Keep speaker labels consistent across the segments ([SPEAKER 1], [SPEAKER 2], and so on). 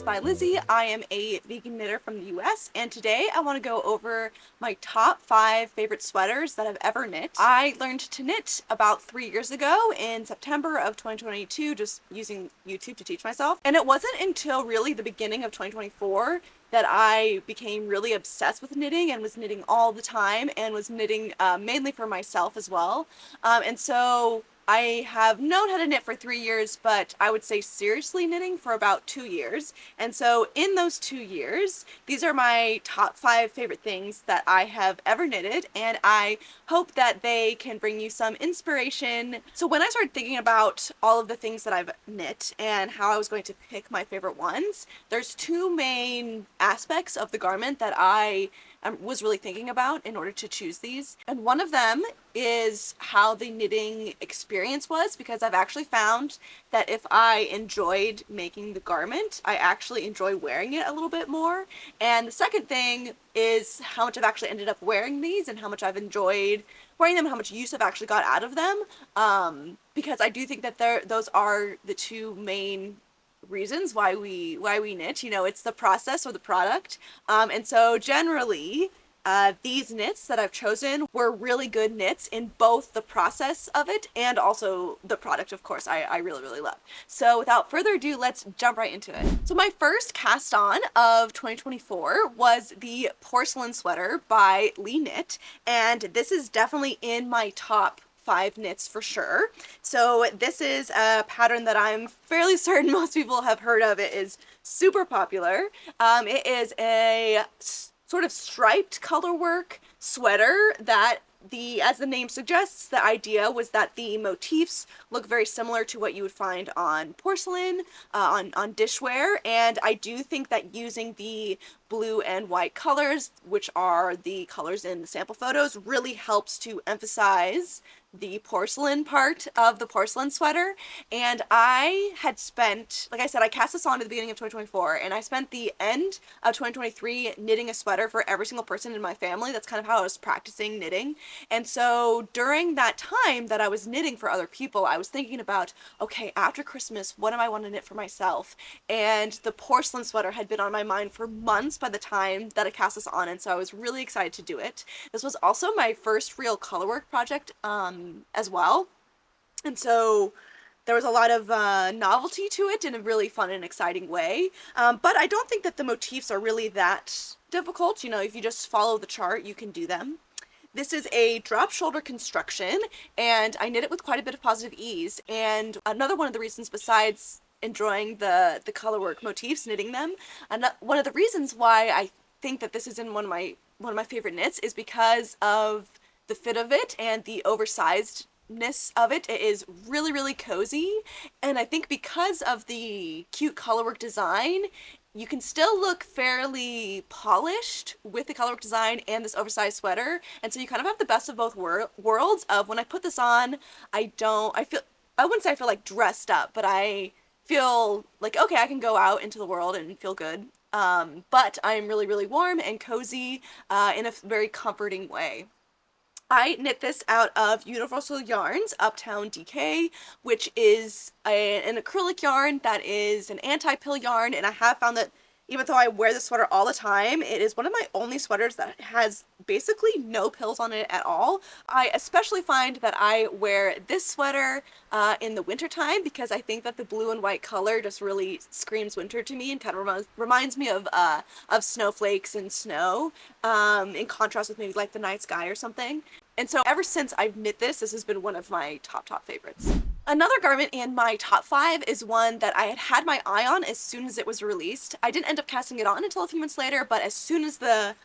[SPEAKER 1] by Lizzie. I am a vegan knitter from the US, and today I want to go over my top 5 favorite sweaters that I've ever knit. I learned to knit about 3 years ago in September of 2022, just using YouTube to teach myself. And it wasn't until really the beginning of 2024 that I became really obsessed with knitting and was knitting all the time and was knitting mainly for myself as well. And so I have known how to knit for 3 years, but I would say seriously knitting for about 2 years. And so in those 2 years, these are my top 5 favorite things that I have ever knitted, and I hope that they can bring you some inspiration. So when I started thinking about all of the things that I've knit and how I was going to pick my favorite ones, there's 2 main aspects of the garment that I was really thinking about in order to choose these. And one of them is how the knitting experience was, because I've actually found that if I enjoyed making the garment, I actually enjoy wearing it a little bit more. And the second thing is how much I've actually ended up wearing these and how much I've enjoyed wearing them and how much use I've actually got out of them. Because I do think that those are the 2 main reasons why we knit. You know, it's the process or the product. And so generally, these knits that I've chosen were really good knits in both the process of it and also the product, of course, I really love. So without further ado, let's jump right into it. So my first cast on of 2024 was the Porcelain Sweater by Lene, and this is definitely in my top 5 knits for sure. So this is a pattern that I'm fairly certain most people have heard of. It is super popular. It is a sort of striped colorwork sweater that as the name suggests, the idea was that the motifs look very similar to what you would find on porcelain, on dishware, and I do think that using the blue and white colors, which are the colors in the sample photos, really helps to emphasize the porcelain part of the porcelain sweater. And I had spent, like I said, I cast this on at the beginning of 2024, and I spent the end of 2023 knitting a sweater for every single person in my family. That's kind of how I was practicing knitting. And so during that time that I was knitting for other people, I was thinking about, okay, after Christmas, what do I want to knit for myself? And the porcelain sweater had been on my mind for months by the time that I cast this on, and so I was really excited to do it. This was also my first real colorwork project as well, and so there was a lot of novelty to it in a really fun and exciting way, but I don't think that the motifs are really that difficult. You know, if you just follow the chart, you can do them. This is a drop shoulder construction, and I knit it with quite a bit of positive ease. And another one of the reasons, besides enjoying the colorwork motifs, knitting them, and one of the reasons why I think that this is in one of my favorite knits is because of the fit of it and the oversizedness of it. It is really cozy, and I think because of the cute colorwork design, you can still look fairly polished with the colorwork design and this oversized sweater, and so you kind of have the best of both worlds of when I put this on, I wouldn't say I feel like dressed up, but I feel like, okay, I can go out into the world and feel good. But I'm really warm and cozy in a very comforting way. I knit this out of Universal Yarns Uptown DK, which is an acrylic yarn that is an anti-pill yarn, and I have found that even though I wear this sweater all the time, it is one of my only sweaters that has basically no pills on it at all. I especially find that I wear this sweater in the winter time because I think that the blue and white color just really screams winter to me and kind of reminds me of snowflakes and snow, in contrast with maybe like the night sky or something. And so ever since I've knit this has been one of my top favorites. Another garment in my top 5 is one that I had my eye on as soon as it was released. I didn't end up casting it on until a few months later, but as soon as the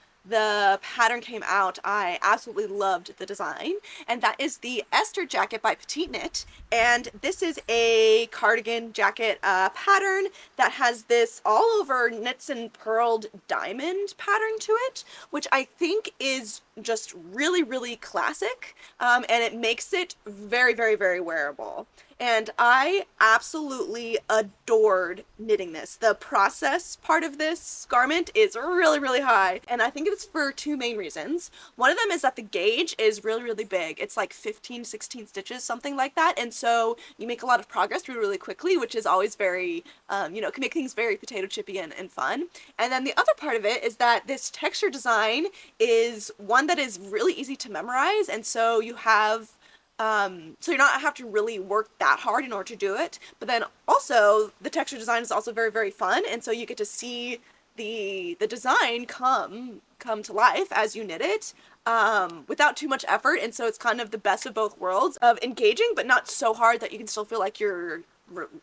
[SPEAKER 1] pattern came out, I absolutely loved the design, and that is the Esther Jacket by Petite. And this is a cardigan jacket pattern that has this all over knits and purled diamond pattern to it, which I think is just really classic, and it makes it very wearable. and I absolutely adored knitting this. The process part of this garment is really, really high, and I think it's for two main reasons. One of them is that the gauge is really, really big. It's like 15, 16 stitches, something like that, and so you make a lot of progress really, really quickly, which is always very, you know, can make things very potato chippy and fun. And then the other part of it is that this texture design is one that is really easy to memorize, and so you have so you're not have to really work that hard in order to do it, but then also the texture design is also very, very fun, and so you get to see the design come to life as you knit it without too much effort, and so it's kind of the best of both worlds of engaging but not so hard that you can still feel like you're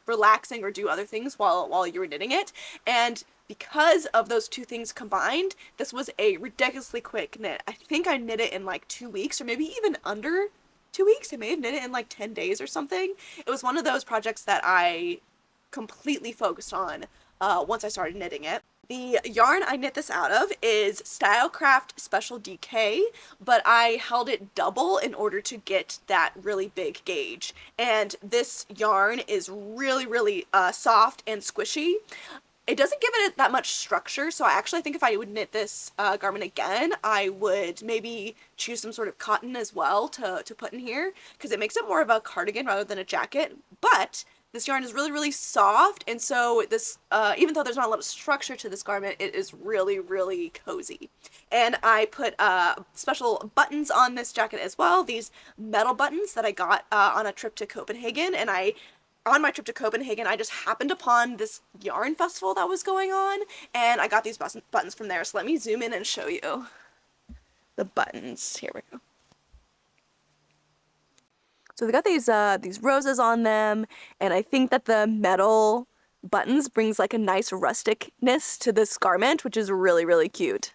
[SPEAKER 1] relaxing or do other things while you're knitting it. And because of those two things combined, this was a ridiculously quick knit. I think I knit it in like 2 weeks, or maybe even under 2 weeks. I may have knit it in like 10 days or something. It was one of those projects that I completely focused on once I started knitting it. The yarn I knit this out of is Stylecraft Special DK, but I held it double in order to get that really big gauge. And this yarn is really, really soft and squishy. It doesn't give it that much structure, so I actually think if I would knit this garment again, I would maybe choose some sort of cotton as well to put in here, because it makes it more of a cardigan rather than a jacket. But this yarn is really, really soft, and so this, even though there's not a lot of structure to this garment, it is really, really cozy. And I put special buttons on this jacket as well, these metal buttons that I got on a trip to Copenhagen, and on my trip to Copenhagen, I just happened upon this yarn festival that was going on, and I got these buttons from there. So let me zoom in and show you the buttons. Here we go. So they got these roses on them, and I think that the metal buttons brings like a nice rusticness to this garment, which is really, really cute.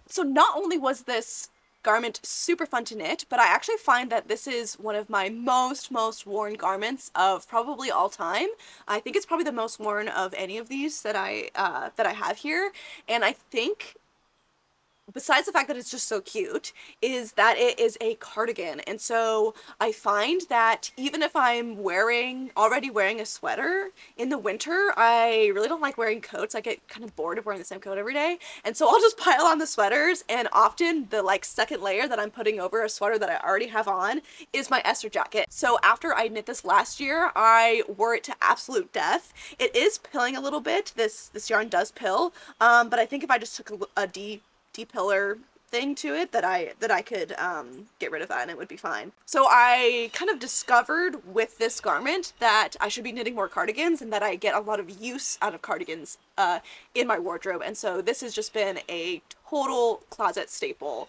[SPEAKER 1] So not only was this garment super fun to knit, but I actually find that this is one of my most worn garments of probably all time. I think it's probably the most worn of any of these that I have here, and I think, besides the fact that it's just so cute, is that it is a cardigan. And so I find that even if I'm already wearing a sweater in the winter, I really don't like wearing coats. I get kind of bored of wearing the same coat every day. And so I'll just pile on the sweaters, and often the like second layer that I'm putting over a sweater that I already have on is my Esther jacket. So after I knit this last year, I wore it to absolute death. It is pilling a little bit. This yarn does pill, but I think if I just took a pillar thing to it, that I could get rid of that and it would be fine. So I kind of discovered with this garment that I should be knitting more cardigans, and that I get a lot of use out of cardigans in my wardrobe, and so this has just been a total closet staple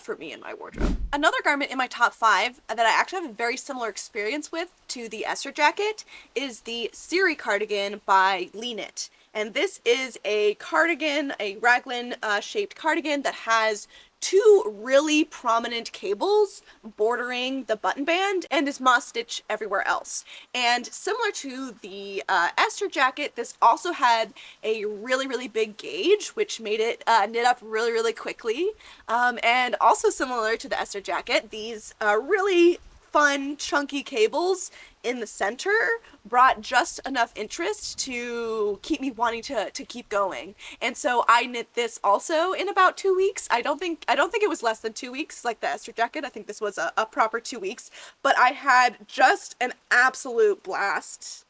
[SPEAKER 1] for me in my wardrobe. Another garment in my top 5 that I actually have a very similar experience with to the Esther jacket is the Siri Cardigan by Lene. And this is a cardigan, a raglan shaped cardigan that has 2 really prominent cables bordering the button band and is moss stitch everywhere else. And similar to the Esther jacket, this also had a really, really big gauge, which made it knit up really, really quickly. And also similar to the Esther jacket, these really fun chunky cables in the center brought just enough interest to keep me wanting to keep going. And so I knit this also in about 2 weeks. I don't think it was less than 2 weeks like the Esther jacket. I think this was a proper 2 weeks, but I had just an absolute blast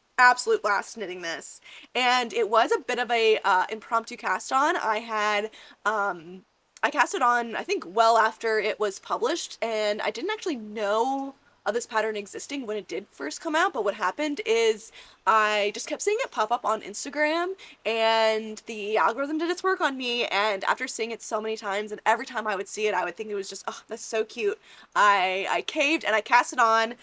[SPEAKER 1] knitting this. And it was a bit of a impromptu cast on. I cast it on, I think, well after it was published, and I didn't actually know of this pattern existing when it did first come out, but what happened is I just kept seeing it pop up on Instagram, and the algorithm did its work on me, and after seeing it so many times, and every time I would see it, I would think it was just, oh, that's so cute. I caved, and I cast it on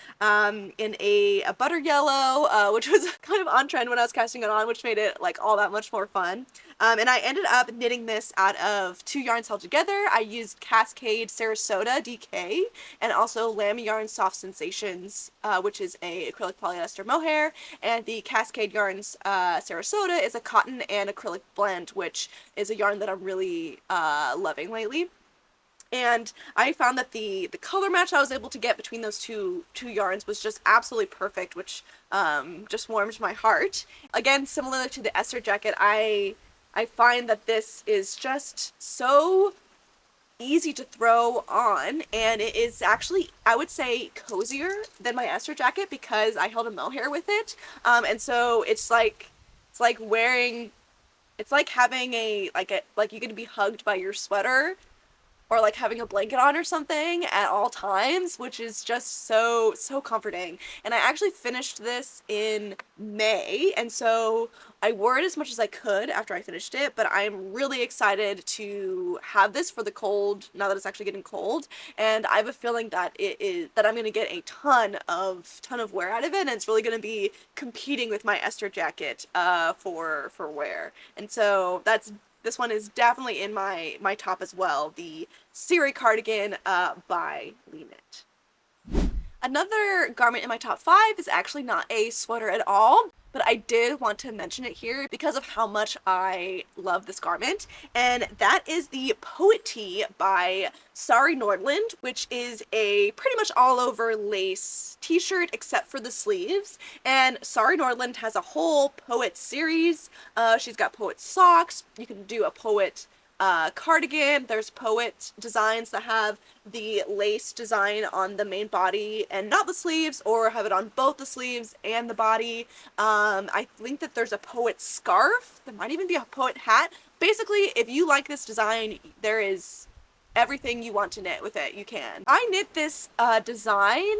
[SPEAKER 1] in a butter yellow, which was kind of on trend when I was casting it on, which made it like all that much more fun. And I ended up knitting this out of 2 yarns held together. I used Cascade Sarasota DK and also Lammy Yarn Soft Sensations, which is a acrylic polyester mohair, and the Cascade Yarns Sarasota is a cotton and acrylic blend, which is a yarn that I'm really loving lately. And I found that the color match I was able to get between those two yarns was just absolutely perfect, which just warmed my heart. Again, similar to the Esther jacket, I find that this is just so easy to throw on, and it is actually, I would say, cozier than my Esther jacket because I held a mohair with it. And so it's like wearing, it's like having like you get to be hugged by your sweater, or like having a blanket on or something at all times, which is just so comforting. And I actually finished this in May, and so I wore it as much as I could after I finished it, but I'm really excited to have this for the cold, now that it's actually getting cold, and I have a feeling that I'm gonna get a ton of wear out of it, and it's really gonna be competing with my Esther jacket for wear. And so this one is definitely in my top as well, the Siri Cardigan by Lene. Another garment in my top 5 is actually not a sweater at all, but I did want to mention it here because of how much I love this garment, and that is the Petite by Sari Nordlund, which is a pretty much all-over lace t-shirt except for the sleeves. And Sari Nordlund has a whole poet series. She's got poet socks. You can do a poet cardigan. There's poet designs that have the lace design on the main body and not the sleeves, or have it on both the sleeves and the body. I think that there's a poet scarf. There might even be a poet hat. Basically, if you like this design, there is everything you want to knit with it, you can. I knit this design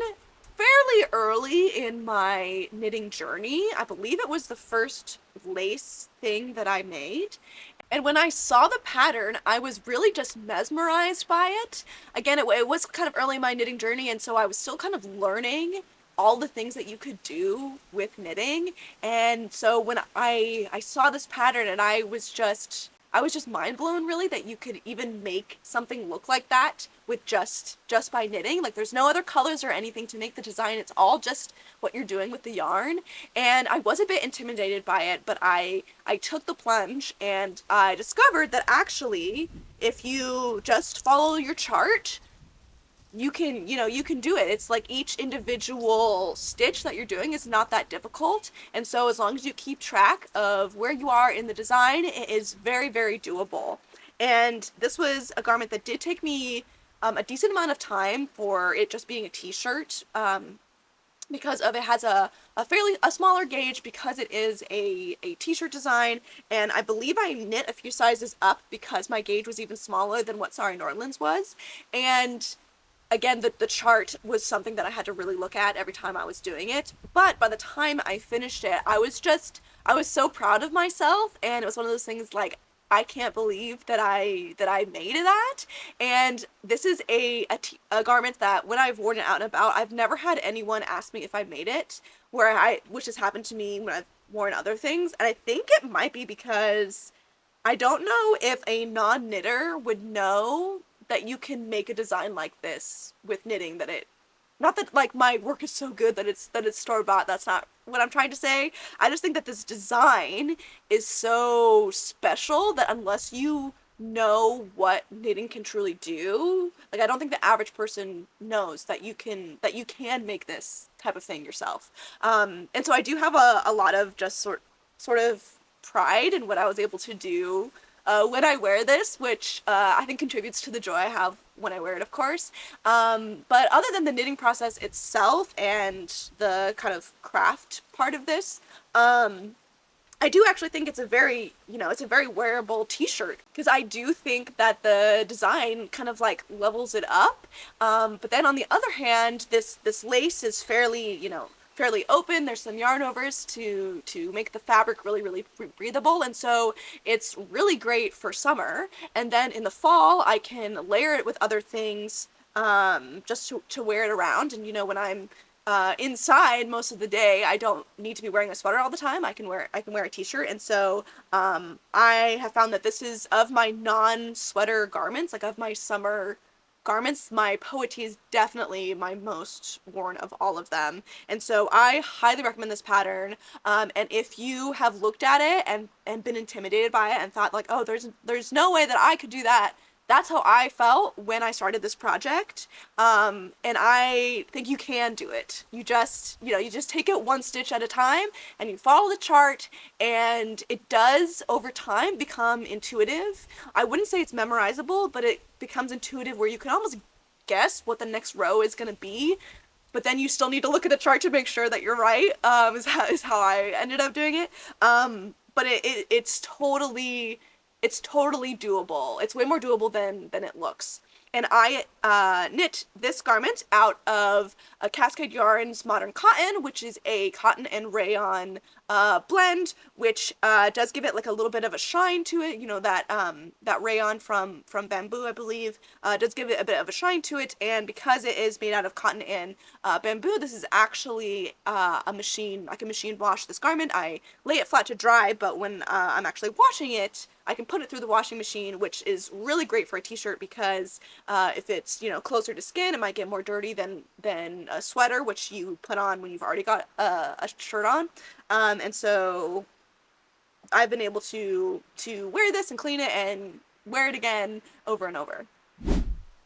[SPEAKER 1] fairly early in my knitting journey. I believe it was the first lace thing that I made. And when I saw the pattern, I was really just mesmerized by it. Again, it was kind of early in my knitting journey, and so I was still kind of learning all the things that you could do with knitting. And so when I saw this pattern, and I was just mind blown, really, that you could even make something look like that with just by knitting. Like, there's no other colors or anything to make the design. It's all just what you're doing with the yarn. And I was a bit intimidated by it, but I took the plunge, and I discovered that actually, if you just follow your chart, you can, you can do it. It's like each individual stitch that you're doing is not that difficult. And so as long as you keep track of where you are in the design, it is very, very doable. And this was a garment that did take me a decent amount of time for it just being a t-shirt, because of it has a smaller gauge, because it is a t-shirt design, and I believe I knit a few sizes up because my gauge was even smaller than what Sari Nordlund's was. And again, the chart was something that I had to really look at every time I was doing it. But by the time I finished it, I was so proud of myself, and it was one of those things like, I can't believe that I made that. And this is a garment that when I've worn it out and about, I've never had anyone ask me if I made it, which has happened to me when I've worn other things. And I think it might be because I don't know if a non-knitter would know that you can make a design like this with knitting, not that like my work is so good that it's store-bought. That's not what I'm trying to say. I just think that this design is so special that unless you know what knitting can truly do, like, I don't think the average person knows that you can make this type of thing yourself. And so I do have a lot of just sort of pride in what I was able to do when I wear this, which I think contributes to the joy I have when I wear it, of course. But other than the knitting process itself and the kind of craft part of this, I do actually think it's a very, it's a very wearable t-shirt, because I do think that the design kind of like levels it up. But then on the other hand, this lace is fairly open. There's some yarn overs to make the fabric really, really breathable, and so it's really great for summer. And then in the fall, I can layer it with other things, just to wear it around. And when I'm inside most of the day, I don't need to be wearing a sweater all the time. I can wear a t-shirt. And so I have found that this is, of my non-sweater garments, like of my summer garments, my Petite is definitely my most worn of all of them. And so I highly recommend this pattern. And if you have looked at it and been intimidated by it and thought like, oh, there's no way that I could do that, that's how I felt when I started this project. And I think you can do it. You just, you just take it one stitch at a time and you follow the chart, and it does over time become intuitive. I wouldn't say it's memorizable, but it becomes intuitive where you can almost guess what the next row is going to be, but then you still need to look at the chart to make sure that you're right, is how I ended up doing it. But it's totally doable. It's way more doable than it looks. And I knit this garment out of a Cascade Yarns Modern Cotton, which is a cotton and rayon blend, which does give it like a little bit of a shine to it. That rayon from bamboo, I believe, does give it a bit of a shine to it. And because it is made out of cotton and bamboo, this is actually I can machine wash this garment. I lay it flat to dry, but when I'm actually washing it, I can put it through the washing machine, which is really great for a t-shirt because if it's, closer to skin, it might get more dirty than a sweater, which you put on when you've already got a shirt on. And so I've been able to wear this and clean it and wear it again over and over.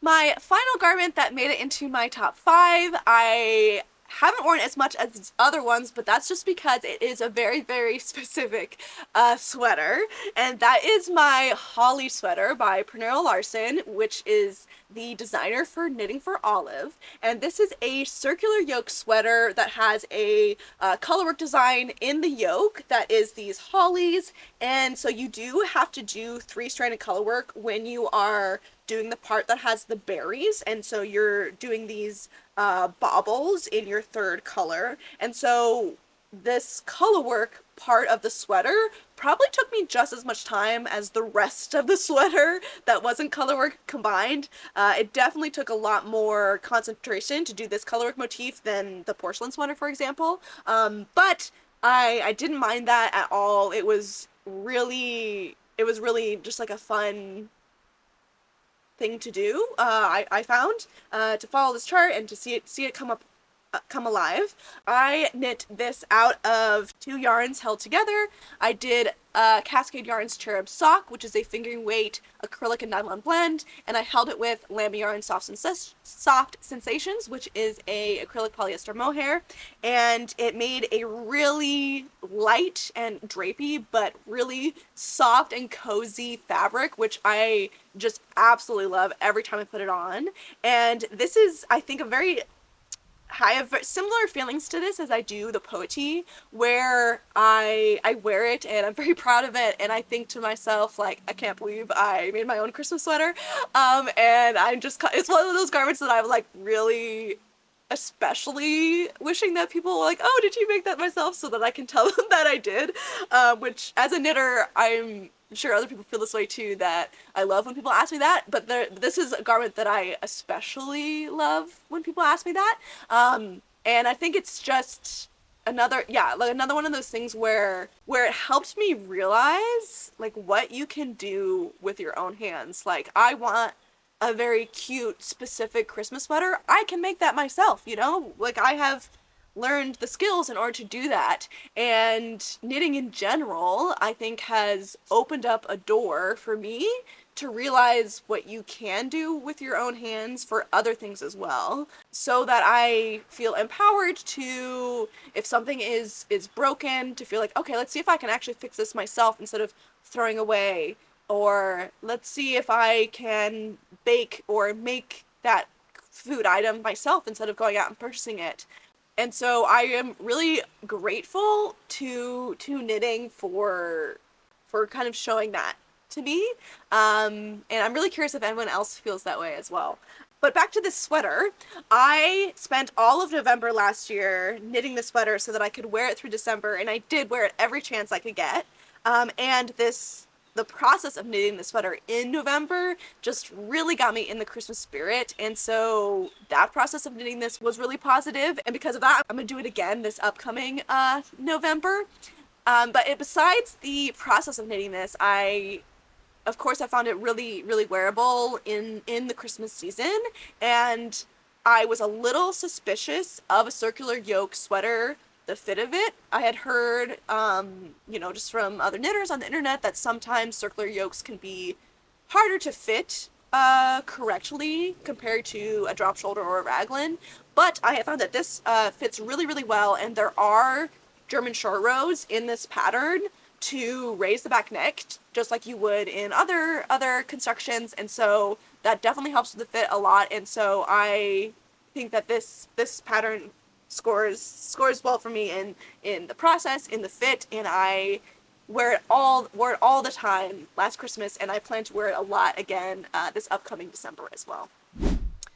[SPEAKER 1] My final garment that made it into my top 5, I haven't worn as much as these other ones, but that's just because it is a very, very specific sweater, and that is my Holly sweater by Pernille Larsen, which is the designer for Knitting for Olive. And this is a circular yoke sweater that has a colorwork design in the yoke that is these hollies, and so you do have to do 3-stranded colorwork when you are doing the part that has the berries, and so you're doing these baubles in your 3rd color. And so this colorwork part of the sweater probably took me just as much time as the rest of the sweater that wasn't colorwork combined. It definitely took a lot more concentration to do this colorwork motif than the porcelain sweater, for example. But I didn't mind that at all. It was really just like a fun thing to do. I found to follow this chart and to see it come alive. I knit this out of 2 yarns held together. I did Cascade Yarns Cherub Sock, which is a fingering weight acrylic and nylon blend, and I held it with Lammy Yarn Soft Sensations, which is a acrylic polyester mohair, and it made a really light and drapey but really soft and cozy fabric, which I just absolutely love every time I put it on. And this is, I think, I have similar feelings to this as I do the Petite, where I wear it and I'm very proud of it, and I think to myself, like, I can't believe I made my own Christmas sweater. And it's one of those garments that I'm like really especially wishing that people were like, oh, did you make that myself, so that I can tell them that I did. Which, as a knitter, I'm sure other people feel this way too, that I love when people ask me that, but this is a garment that I especially love when people ask me that. And I think it's just another one of those things where it helped me realize like what you can do with your own hands. Like, I want a very cute, specific Christmas sweater. I can make that myself, like I have learned the skills in order to do that. And knitting in general, I think, has opened up a door for me to realize what you can do with your own hands for other things as well, so that I feel empowered to, if something is broken, to feel like, okay, let's see if I can actually fix this myself instead of throwing away, or let's see if I can bake or make that food item myself instead of going out and purchasing it. And so I am really grateful to knitting for kind of showing that to me. And I'm really curious if anyone else feels that way as well. But back to this sweater, I spent all of November last year knitting the sweater so that I could wear it through December, and I did wear it every chance I could get. And the process of knitting the sweater in November just really got me in the Christmas spirit, and so that process of knitting this was really positive, and because of that, I'm gonna do it again this upcoming November. But besides the process of knitting this, of course, I found it really, really wearable in the Christmas season, and I was a little suspicious of a circular yoke sweater, the fit of it. I had heard, just from other knitters on the internet, that sometimes circular yokes can be harder to fit correctly compared to a drop shoulder or a raglan, but I have found that this fits really, really well, and there are German short rows in this pattern to raise the back neck, just like you would in other constructions, and so that definitely helps with the fit a lot, and so I think that this pattern scores well for me in the process, in the fit, and I wore it all the time last Christmas, and I plan to wear it a lot again this upcoming December as well.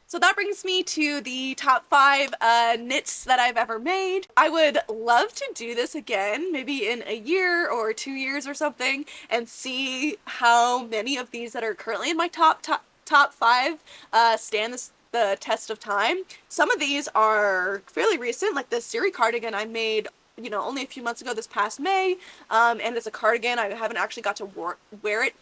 [SPEAKER 1] So that brings me to the top 5 knits that I've ever made. I would love to do this again, maybe in a year or 2 years or something, and see how many of these that are currently in my top 5 stand the test of time. Some of these are fairly recent, like the Siri cardigan I made, you know, only a few months ago, this past May, and it's a cardigan. I haven't actually got to wear it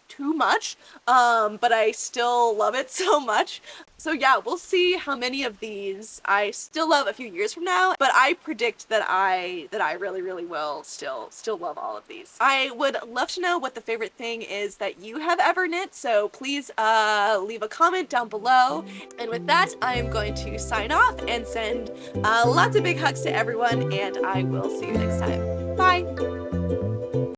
[SPEAKER 1] too much, but I still love it so much. So yeah, we'll see how many of these I still love a few years from now, but I predict that I really, really will still love all of these. I would love to know what the favorite thing is that you have ever knit, so please leave a comment down below. And with that, I am going to sign off and send lots of big hugs to everyone, and I will see you next time. Bye!